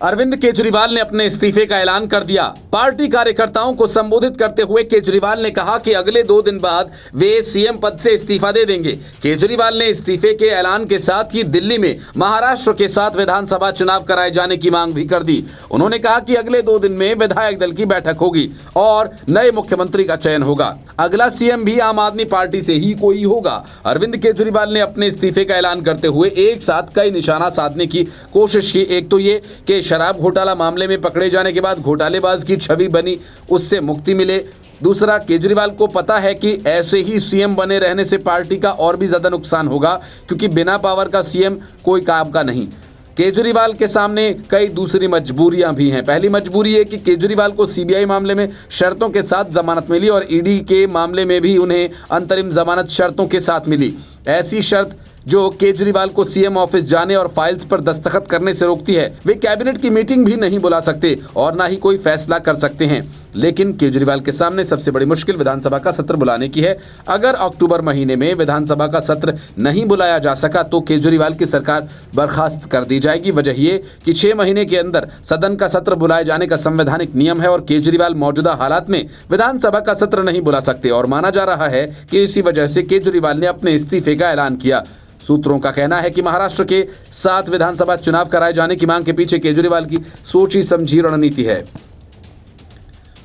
अरविंद केजरीवाल ने अपने इस्तीफे का ऐलान कर दिया। पार्टी कार्यकर्ताओं को संबोधित करते हुए केजरीवाल ने कहा कि अगले 2 दिन बाद वे सीएम पद से इस्तीफा दे देंगे। केजरीवाल ने इस्तीफे के ऐलान के साथ ही दिल्ली में महाराष्ट्र के साथ विधानसभा चुनाव कराए जाने की मांग भी कर दी। उन्होंने कहा कि अगले 2 दिन में विधायक दल की बैठक होगी और नए मुख्यमंत्री का चयन होगा। अगला सीएम भी आम आदमी पार्टी से ही कोई होगा। अरविंद केजरीवाल ने अपने इस्तीफे का ऐलान करते हुए एक साथ कई निशाना साधने की कोशिश की। एक तो ये कि शराब घोटाला मामले में पकड़े जाने के बाद घोटालेबाज की छवि बनी, उससे मुक्ति मिले। दूसरा, केजरीवाल को पता है कि ऐसे ही सीएम बने रहने से पार्टी का और भी ज्यादा नुकसान होगा, क्योंकि बिना पावर का सीएम कोई काम का नहीं। केजरीवाल के सामने कई दूसरी मजबूरियां भी हैं। पहली मजबूरी है कि केजरीवाल को सीबीआई मामले में शर्तों के साथ जमानत मिली और ईडी के मामले में भी उन्हें अंतरिम जमानत शर्तों के साथ मिली। ऐसी शर्त जो केजरीवाल को सीएम ऑफिस जाने और फाइल्स पर दस्तखत करने से रोकती है। वे कैबिनेट की मीटिंग भी नहीं बुला सकते और ना ही कोई फैसला कर सकते हैं। लेकिन केजरीवाल के सामने सबसे बड़ी मुश्किल विधानसभा का सत्र बुलाने की है। अगर अक्टूबर महीने में विधानसभा का सत्र नहीं बुलाया जा सका तो केजरीवाल की सरकार बर्खास्त कर दी जाएगी। वजह ये कि 6 महीने के अंदर सदन का सत्र बुलाए जाने का संवैधानिक नियम है और केजरीवाल मौजूदा हालात में विधानसभा का सत्र नहीं बुला सकते और माना जा रहा है कि इसी वजह से केजरीवाल ने अपने इस्तीफे का ऐलान किया। सूत्रों का कहना है कि महाराष्ट्र के 7 विधानसभा चुनाव कराए जाने की मांग के पीछे केजरीवाल की सोची समझी रणनीति है।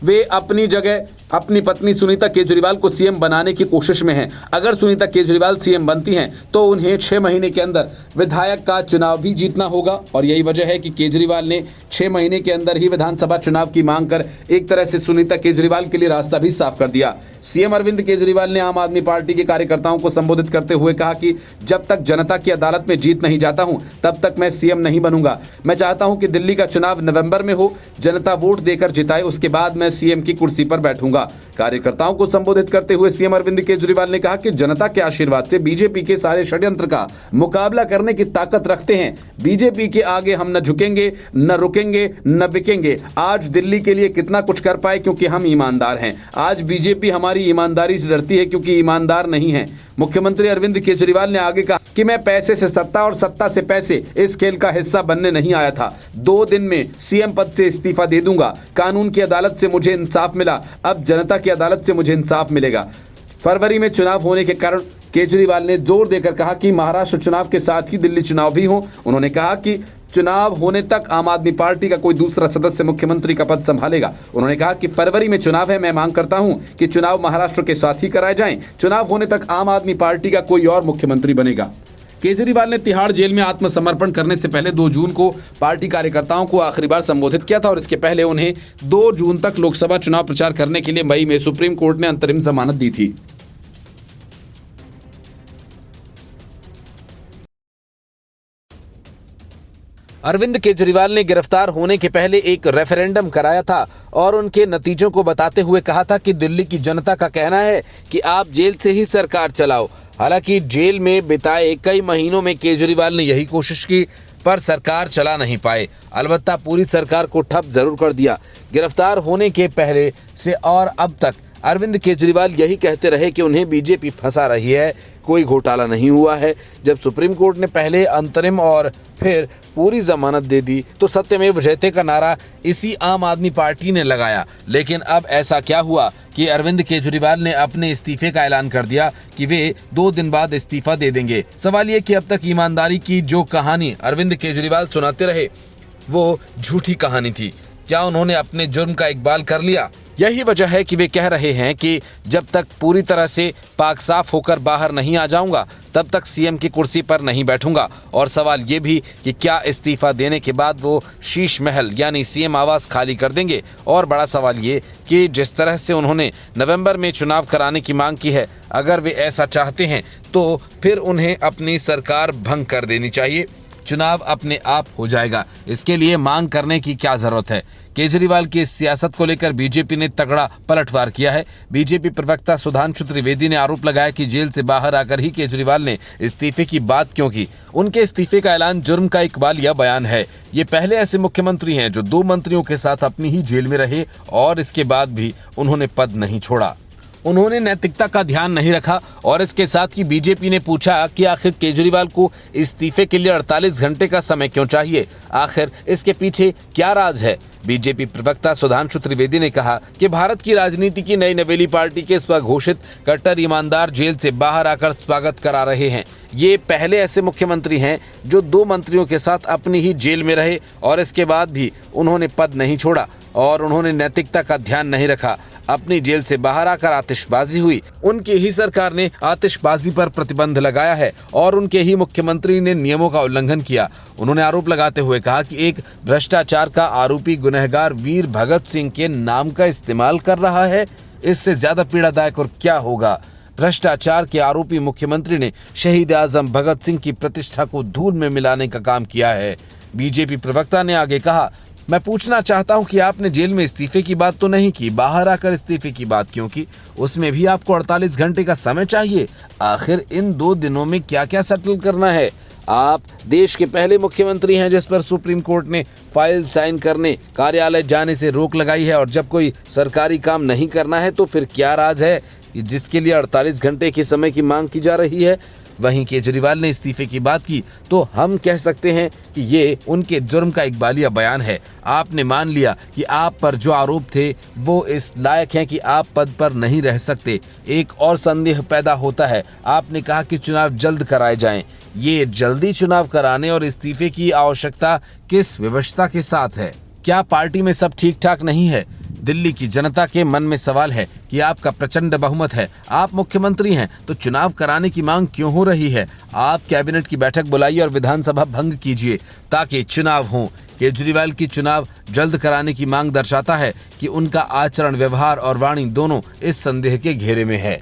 वे अपनी जगह अपनी पत्नी सुनीता केजरीवाल को सीएम बनाने की कोशिश में हैं। अगर सुनीता केजरीवाल सीएम बनती हैं तो उन्हें 6 महीने के अंदर विधायक का चुनाव भी जीतना होगा और यही वजह है कि केजरीवाल ने 6 महीने के अंदर ही विधानसभा चुनाव की मांग कर एक तरह से सुनीता केजरीवाल के लिए रास्ता भी साफ कर दिया। सीएम अरविंद केजरीवाल ने आम आदमी पार्टी के कार्यकर्ताओं को संबोधित करते हुए कहा कि जब तक जनता की अदालत में जीत नहीं जाता हूं तब तक मैं सीएम नहीं बनूंगा। मैं चाहता हूं कि दिल्ली का चुनाव नवंबर में हो, जनता वोट देकर जिताए, उसके बाद मैं सीएम की कुर्सी पर बैठूंगा। कार्यकर्ताओं को संबोधित करते हुए सीएम अरविंद केजरीवाल ने कहा कि जनता के आशीर्वाद से बीजेपी के सारे षड्यंत्र का मुकाबला करने की ताकत रखते हैं। बीजेपी के आगे हम न झुकेंगे, न रुकेंगे, न बिकेंगे। आज दिल्ली के लिए कितना कुछ कर पाए क्योंकि हम ईमानदार हैं। आज बीजेपी हमारी ईमानदारी से डरती है क्योंकि ईमानदार नहीं है। मुख्यमंत्री अरविंद केजरीवाल ने आगे कहा कि मैं पैसे से सत्ता और सत्ता से पैसे इस खेल का हिस्सा बनने नहीं आया था। 2 दिन में सीएम पद से इस्तीफा दे दूंगा। कानून की अदालत से मुझे इंसाफ मिला, अब जनता की अदालत से मुझे इंसाफ मिलेगा। फरवरी में चुनाव होने के कारण केजरीवाल ने जोर देकर कहा कि महाराष्ट्र चुनाव के साथ ही दिल्ली चुनाव भी हो। उन्होंने कहा कि चुनाव होने तक आम आदमी पार्टी का कोई दूसरा सदस्य मुख्यमंत्री का पद संभालेगा। उन्होंने कहा कि फरवरी में चुनाव है, मैं मांग करता हूं कि चुनाव महाराष्ट्र के साथ ही कराए जाएं। चुनाव होने तक आम आदमी पार्टी का कोई और मुख्यमंत्री बनेगा। केजरीवाल ने तिहाड़ जेल में आत्मसमर्पण करने से पहले 2 जून को पार्टी कार्यकर्ताओं को आखिरी बार संबोधित किया था और इसके पहले उन्हें 2 जून तक लोकसभा चुनाव प्रचार करने के लिए मई में सुप्रीम कोर्ट ने अंतरिम जमानत दी थी। अरविंद केजरीवाल ने गिरफ्तार होने के पहले एक रेफरेंडम कराया था और उनके नतीजों को बताते हुए कहा था कि दिल्ली की जनता का कहना है कि आप जेल से ही सरकार चलाओ। हालांकि जेल में बिताए कई महीनों में केजरीवाल ने यही कोशिश की पर सरकार चला नहीं पाए। अलबत्ता पूरी सरकार को ठप जरूर कर दिया। गिरफ्तार होने के पहले से और अब तक अरविंद केजरीवाल यही कहते रहे कि उन्हें बीजेपी फंसा रही है, कोई घोटाला नहीं हुआ है। जब सुप्रीम कोर्ट ने पहले अंतरिम और फिर पूरी जमानत दे दी तो सत्यमेव जयते का नारा इसी आम आदमी पार्टी ने लगाया। लेकिन अब ऐसा क्या हुआ कि अरविंद केजरीवाल ने अपने इस्तीफे का ऐलान कर दिया कि वे 2 दिन बाद इस्तीफा दे देंगे। सवाल ये कि अब तक ईमानदारी की जो कहानी अरविंद केजरीवाल सुनाते रहे वो झूठी कहानी थी। क्या उन्होंने अपने जुर्म का इकबाल कर लिया? यही वजह है कि वे कह रहे हैं कि जब तक पूरी तरह से पाक साफ होकर बाहर नहीं आ जाऊंगा तब तक सीएम की कुर्सी पर नहीं बैठूंगा। और सवाल ये भी कि क्या इस्तीफा देने के बाद वो शीश महल यानी सीएम आवास खाली कर देंगे। और बड़ा सवाल ये कि जिस तरह से उन्होंने नवंबर में चुनाव कराने की मांग की है, अगर वे ऐसा चाहते हैं तो फिर उन्हें अपनी सरकार भंग कर देनी चाहिए। चुनाव अपने आप हो जाएगा, इसके लिए मांग करने की क्या जरूरत है। केजरीवाल की इस सियासत को लेकर बीजेपी ने तगड़ा पलटवार किया है। बीजेपी प्रवक्ता सुधांशु त्रिवेदी ने आरोप लगाया कि जेल से बाहर आकर ही केजरीवाल ने इस्तीफे की बात क्यों की। उनके इस्तीफे का ऐलान जुर्म का इकबाल या बयान है। ये पहले ऐसे मुख्यमंत्री हैं जो 2 मंत्रियों के साथ अपनी ही जेल में रहे और इसके बाद भी उन्होंने पद नहीं छोड़ा। उन्होंने नैतिकता का ध्यान नहीं रखा और इसके साथ ही बीजेपी ने पूछा कि आखिर केजरीवाल को इस्तीफे के लिए 48 घंटे का समय क्यों चाहिए, आखिर इसके पीछे क्या राज है। बीजेपी प्रवक्ता सुधांशु त्रिवेदी ने कहा कि भारत की राजनीति की नई नवेली पार्टी के स्वघोषित कट्टर ईमानदार जेल से बाहर आकर स्वागत करा रहे हैं। ये पहले ऐसे मुख्यमंत्री हैं जो 2 मंत्रियों के साथ अपनी ही जेल में रहे और इसके बाद भी उन्होंने पद नहीं छोड़ा और उन्होंने नैतिकता का ध्यान नहीं रखा। अपनी जेल से बाहर आकर आतिशबाजी हुई। उनकी ही सरकार ने आतिशबाजी पर प्रतिबंध लगाया है और उनके ही मुख्यमंत्री ने नियमों का उल्लंघन किया। उन्होंने आरोप लगाते हुए कहा कि एक भ्रष्टाचार का आरोपी गुनहगार वीर भगत सिंह के नाम का इस्तेमाल कर रहा है। इससे ज्यादा पीड़ादायक और क्या होगा। भ्रष्टाचार के आरोपी मुख्यमंत्री ने शहीद आजम भगत सिंह की प्रतिष्ठा को धूल में मिलाने का काम किया है। बीजेपी प्रवक्ता ने आगे कहा, मैं पूछना चाहता हूं कि आपने जेल में इस्तीफे की बात तो नहीं की, बाहर आकर इस्तीफे की बात क्यों की? उसमें भी आपको 48 घंटे का समय चाहिए। आखिर इन 2 दिनों में क्या क्या सेटल करना है? आप देश के पहले मुख्यमंत्री हैं जिस पर सुप्रीम कोर्ट ने फाइल साइन करने, कार्यालय जाने से रोक लगाई है और जब कोई सरकारी काम नहीं करना है तो फिर क्या राज है जिसके लिए 48 घंटे के समय की मांग की जा रही है? वहीं केजरीवाल ने इस्तीफे की बात की तो हम कह सकते हैं कि ये उनके जुर्म का इकबालिया बयान है। आपने मान लिया कि आप पर जो आरोप थे वो इस लायक हैं कि आप पद पर नहीं रह सकते। एक और संदेह पैदा होता है। आपने कहा कि चुनाव जल्द कराए जाएं। ये जल्दी चुनाव कराने और इस्तीफे की आवश्यकता किस विवशता के साथ है? क्या पार्टी में सब ठीक ठाक नहीं है? दिल्ली की जनता के मन में सवाल है कि आपका प्रचंड बहुमत है, आप मुख्यमंत्री हैं, तो चुनाव कराने की मांग क्यों हो रही है? आप कैबिनेट की बैठक बुलाइए और विधानसभा भंग कीजिए ताकि चुनाव हो। केजरीवाल की चुनाव जल्द कराने की मांग दर्शाता है कि उनका आचरण, व्यवहार और वाणी दोनों इस संदेह के घेरे में है।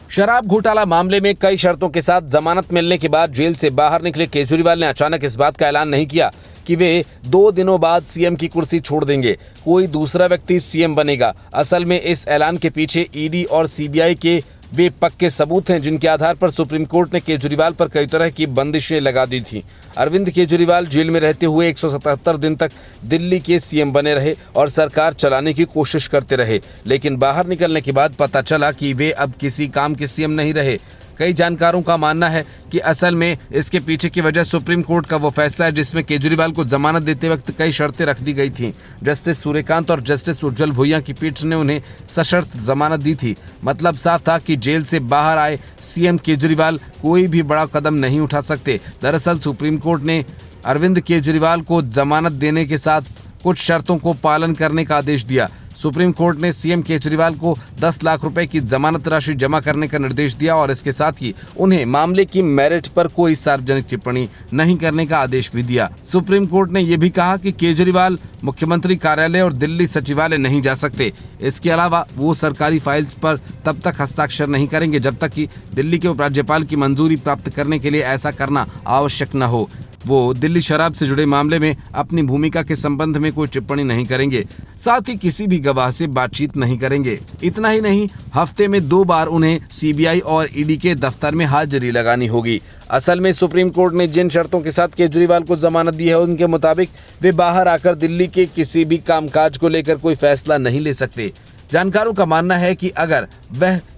शराब घोटाला मामले में कई शर्तों के साथ जमानत मिलने के बाद जेल से बाहर निकले केजरीवाल ने अचानक इस बात का ऐलान नहीं किया कि वे 2 दिनों बाद सीएम की कुर्सी छोड़ देंगे, कोई दूसरा व्यक्ति सीएम बनेगा। असल में इस ऐलान के पीछे ईडी और सीबीआई के वे पक्के सबूत हैं जिनके आधार पर सुप्रीम कोर्ट ने केजरीवाल पर कई तरह की बंदिशें लगा दी थी। अरविंद केजरीवाल जेल में रहते हुए 177 दिन तक दिल्ली के सीएम बने रहे और सरकार चलाने की कोशिश करते रहे, लेकिन बाहर निकलने के बाद पता चला कि वे अब किसी काम के सीएम नहीं रहे। कई जानकारों का मानना है कि असल में इसके पीछे की वजह सुप्रीम कोर्ट का वो फैसला है जिसमें केजरीवाल को जमानत देते वक्त कई शर्तें रख दी गई थीं। जस्टिस सूर्यकांत और जस्टिस उज्जवल भुइयां की पीठ ने उन्हें सशर्त जमानत दी थी। मतलब साफ था कि जेल से बाहर आए सीएम केजरीवाल कोई भी बड़ा कदम नहीं उठा सकते। दरअसल सुप्रीम कोर्ट ने अरविंद केजरीवाल को जमानत देने के साथ कुछ शर्तों को पालन करने का आदेश दिया। सुप्रीम कोर्ट ने सीएम केजरीवाल को 10 लाख रुपए की जमानत राशि जमा करने का निर्देश दिया और इसके साथ ही उन्हें मामले की मेरिट पर कोई सार्वजनिक टिप्पणी नहीं करने का आदेश भी दिया। सुप्रीम कोर्ट ने यह भी कहा कि केजरीवाल मुख्यमंत्री कार्यालय और दिल्ली सचिवालय नहीं जा सकते। इसके अलावा वो सरकारी फाइल्स पर तब तक हस्ताक्षर नहीं करेंगे जब तक कि दिल्ली के उपराज्यपाल की मंजूरी प्राप्त करने के लिए ऐसा करना आवश्यक न हो। वो दिल्ली शराब से जुड़े मामले में अपनी भूमिका के संबंध में कोई टिप्पणी नहीं करेंगे, साथ ही किसी भी गवाह से बातचीत नहीं करेंगे। इतना ही नहीं, हफ्ते में 2 बार उन्हें सीबीआई और ईडी के दफ्तर में हाजिरी लगानी होगी। असल में सुप्रीम कोर्ट ने जिन शर्तों के साथ केजरीवाल को जमानत दी है उनके मुताबिक वे बाहर आकर दिल्ली के किसी भी कामकाज को लेकर कोई फैसला नहीं ले सकते। जानकारों का मानना है कि अगर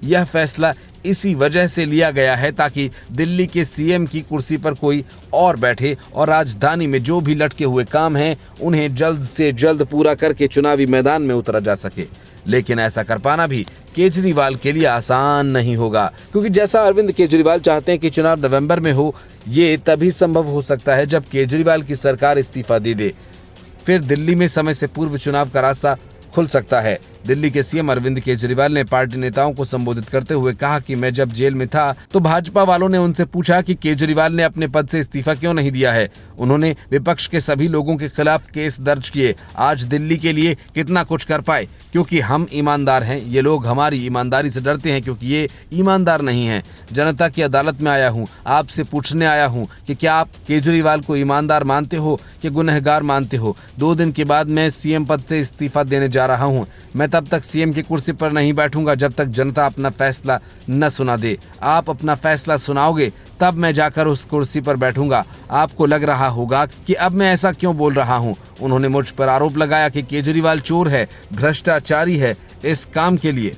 यह फैसला इसी वजह से लिया गया है ताकि दिल्ली के सीएम की कुर्सी पर कोई और बैठे और राजधानी में जो भी लटके हुए काम हैं उन्हें जल्द से जल्द पूरा करके चुनावी मैदान में उतरा जा सके। लेकिन ऐसा कर पाना भी केजरीवाल के लिए आसान नहीं होगा, क्योंकि जैसा अरविंद केजरीवाल चाहते हैं कि चुनाव नवंबर में हो, ये तभी संभव हो सकता है जब केजरीवाल की सरकार इस्तीफा दे दे। फिर दिल्ली में समय से पूर्व चुनाव का रास्ता खुल सकता है। दिल्ली के सीएम अरविंद केजरीवाल ने पार्टी नेताओं को संबोधित करते हुए कहा कि मैं जब जेल में था तो भाजपा वालों ने उनसे पूछा कि केजरीवाल ने अपने पद से इस्तीफा क्यों नहीं दिया है। उन्होंने विपक्ष के सभी लोगों के खिलाफ केस दर्ज किए। आज दिल्ली के लिए कितना कुछ कर पाए क्योंकि हम ईमानदार हैं। ये लोग हमारी ईमानदारी से डरते हैं क्योंकि ये ईमानदार नहीं हैं। जनता की अदालत में आया हूँ, आपसे पूछने आया हूँ कि क्या आप केजरीवाल को ईमानदार मानते हो कि गुनहगार मानते हो। 2 दिन के बाद मैं सीएम पद से इस्तीफा देने जा रहा हूँ। मैं तब तक सीएम की कुर्सी पर नहीं बैठूंगा जब तक जनता अपना फैसला न सुना दे। आप अपना फैसला सुनाओगे तब मैं जाकर उस कुर्सी पर बैठूंगा। आपको लग रहा होगा कि अब मैं ऐसा क्यों बोल रहा हूं। उन्होंने मुझ पर आरोप लगाया कि केजरीवाल चोर है, भ्रष्टाचारी है इस काम के लिए।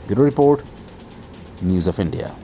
Bureau report, news of India.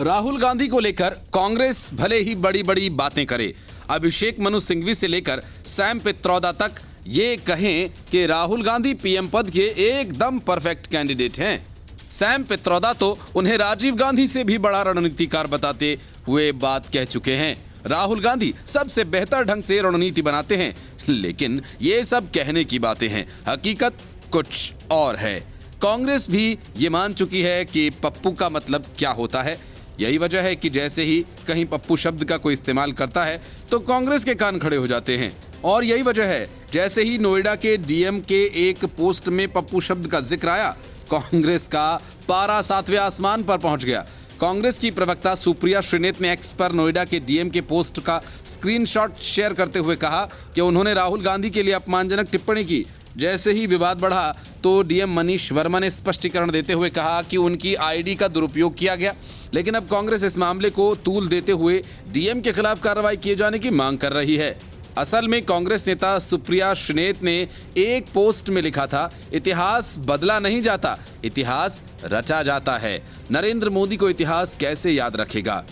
Rahul Gandhi को लेकर कांग्रेस भले ही बड़ी बड़ी बातें करे, अभिषेक मनु सिंघवी से लेकर सैम पित्रोदा तक ये कहें कि राहुल गांधी पीएम पद के एकदम परफेक्ट कैंडिडेट हैं। सैम पित्रोदा तो उन्हें राजीव गांधी से भी बड़ा रणनीतिकार बताते हुए बात कह चुके हैं। राहुल गांधी सबसे बेहतर ढंग से रणनीति बनाते हैं, लेकिन ये सब कहने की बातें हैं, हकीकत कुछ और है। कांग्रेस भी ये मान चुकी है कि पप्पू का मतलब क्या होता है। यही वजह है कि जैसे ही कहीं पप्पू शब्द का कोई इस्तेमाल करता है तो कांग्रेस के कान खड़े हो जाते हैं। और यही वजह है जैसे ही नोएडा के डीएम के एक पोस्ट में पप्पू शब्द का जिक्र आया, कांग्रेस का पारा 7वें आसमान पर पहुंच गया। कांग्रेस की प्रवक्ता सुप्रिया श्रीनेत ने एक्स पर नोएडा के डीएम के पोस्ट का स्क्रीनशॉट शेयर करते हुए कहा कि उन्होंने राहुल गांधी के लिए अपमानजनक टिप्पणी की। जैसे ही विवाद बढ़ा तो डीएम मनीष वर्मा ने स्पष्टीकरण देते हुए कहा कि उनकी आईडी का दुरुपयोग किया गया, लेकिन अब कांग्रेस इस मामले को तूल देते हुए डीएम के खिलाफ कार्रवाई किए जाने की मांग कर रही है। असल में कांग्रेस नेता सुप्रिया श्रीनेत ने एक पोस्ट में लिखा था, इतिहास बदला नहीं जाता, इतिहास रचा जाता है। नरेंद्र मोदी को इतिहास कैसे याद रखेगा,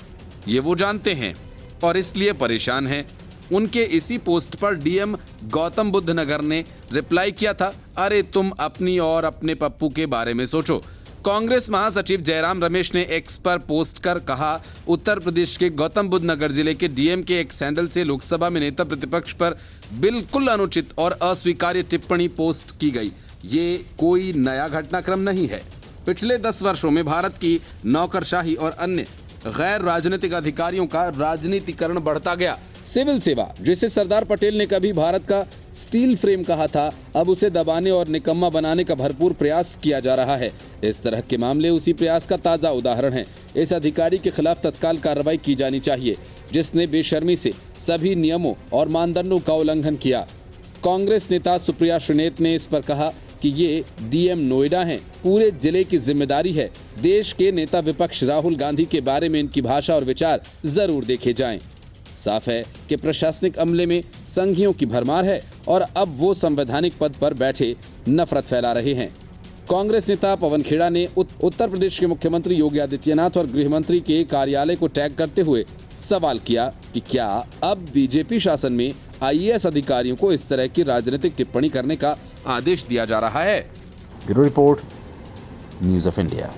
ये वो जानते हैं और इसलिए परेशान हैं। उनके इसी पोस्ट पर डीएम गौतम बुद्ध नगर ने रिप्लाई किया था, अरे तुम अपनी और अपने पप्पू के बारे में सोचो। कांग्रेस महासचिव जयराम रमेश ने एक्स पर पोस्ट कर कहा, उत्तर प्रदेश के गौतम बुद्ध नगर जिले के डीएम के एक सैंडल से लोकसभा में नेता प्रतिपक्ष पर बिल्कुल अनुचित और अस्वीकार्य टिप्पणी पोस्ट की गई। ये कोई नया घटनाक्रम नहीं है। पिछले 10 वर्षों में भारत की नौकरशाही और अन्य गैर राजनीतिक अधिकारियों का राजनीतिकरण बढ़ता गया। सिविल सेवा, जिसे सरदार पटेल ने कभी भारत का स्टील फ्रेम कहा था, अब उसे दबाने और निकम्मा बनाने का भरपूर प्रयास किया जा रहा है। इस तरह के मामले उसी प्रयास का ताजा उदाहरण हैं। इस अधिकारी के खिलाफ तत्काल कार्रवाई की जानी चाहिए, जिसने बेशर्मी से सभी नियमों और मानदंडों का उल्लंघन किया। कांग्रेस नेता सुप्रिया श्रीनेत ने इस पर कहा कि ये डीएम नोएडा हैं, पूरे जिले की जिम्मेदारी है। देश के नेता विपक्ष राहुल गांधी के बारे में इनकी भाषा और विचार जरूर देखे जाएं। साफ है कि प्रशासनिक अमले में संघियों की भरमार है और अब वो संवैधानिक पद पर बैठे नफरत फैला रहे हैं। कांग्रेस नेता पवन खेड़ा ने उत्तर प्रदेश के मुख्यमंत्री योगी आदित्यनाथ और गृह मंत्री के कार्यालय को टैग करते हुए सवाल किया कि क्या अब बीजेपी शासन में आईएएस अधिकारियों को इस तरह की राजनीतिक टिप्पणी करने का आदेश दिया जा रहा है। Bureau report, news of India.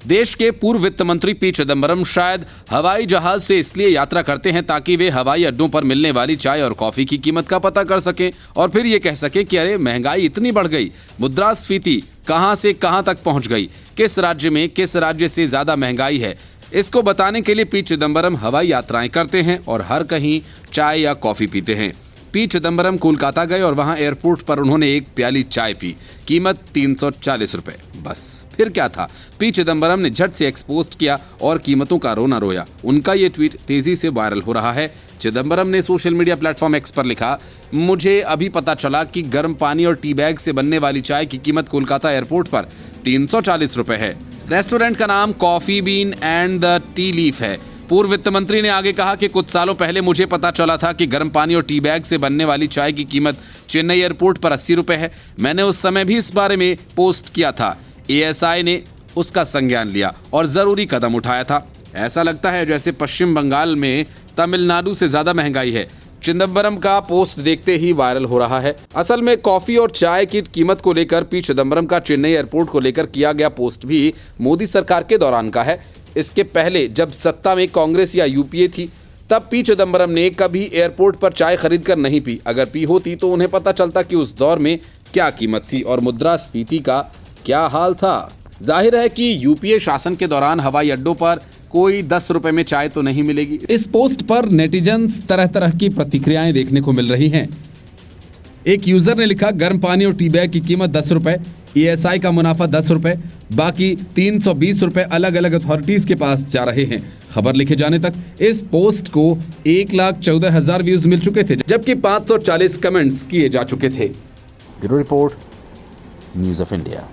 देश के पूर्व वित्त मंत्री पी चिदंबरम शायद हवाई जहाज से इसलिए यात्रा करते हैं ताकि वे हवाई अड्डों पर मिलने वाली चाय और कॉफी की कीमत का पता कर सकें और फिर ये कह सकें कि अरे महंगाई इतनी बढ़ गई, मुद्रास्फीति कहां से कहां तक पहुंच गई, किस राज्य में किस राज्य से ज्यादा महंगाई है। इसको बताने के लिए पी चिदंबरम हवाई यात्राएं करते हैं और हर कहीं चाय या कॉफी पीते हैं। पी चिदंबरम कोलकाता गए और वहां एयरपोर्ट पर उन्होंने एक प्याली चाय पी, कीमत 340 रुपए। बस फिर क्या था, पी चिदंबरम ने झट से एक्सपोस्ट किया और कीमतों का रोना रोया। उनका ये ट्वीट तेजी से वायरल हो रहा है। चिदंबरम ने सोशल मीडिया प्लेटफॉर्म एक्स पर लिखा, मुझे अभी पता चला कि गर्म पानी और टी बैग से बनने वाली चाय की कीमत कोलकाता एयरपोर्ट पर 340 रुपए है। रेस्टोरेंट का नाम coffee bean and the T leaf है। पूर्व वित्त मंत्री ने आगे कहा कि कुछ सालों पहले मुझे पता चला था कि गर्म पानी और टी बैग से बनने वाली चाय की कीमत चेन्नई एयरपोर्ट पर 80 रुपए है। मैंने उस समय भी इस बारे में पोस्ट किया था। एएसआई ने उसका संज्ञान लिया और जरूरी कदम उठाया था। ऐसा लगता है जैसे पश्चिम बंगाल में तमिलनाडु से ज्यादा महंगाई है। चिदंबरम का पोस्ट देखते ही वायरल हो रहा है। असल में कॉफी और चाय की कीमत को लेकर पी चिदंबरम का चेन्नई एयरपोर्ट को लेकर किया गया पोस्ट भी मोदी सरकार के दौरान का है। इसके पहले जब सत्ता में कांग्रेस या यूपीए थी तब पी चिदंबरम ने कभी एयरपोर्ट पर चाय खरीद कर नहीं पी। अगर पी होती तो उन्हें पता चलता कि उस दौर में क्या कीमत थी और मुद्रास्फीति का क्या हाल था। जाहिर है कि यूपीए शासन के दौरान हवाई अड्डों पर कोई 10 रुपए में चाय तो नहीं मिलेगी। इस पोस्ट पर नेटिजन्स तरह तरह की प्रतिक्रियाएं देखने को मिल रही हैं। एक यूजर ने लिखा, गर्म पानी और टी बैग की कीमत 10 रुपए, ESI का मुनाफा 10 रुपए, बाकी 320 रुपए अलग अलग अथॉरिटीज के पास जा रहे हैं। खबर लिखे जाने तक इस पोस्ट को 1,14,000 व्यूज मिल चुके थे, जबकि 540 कमेंट्स किए जा चुके थे। Bureau report, news of India.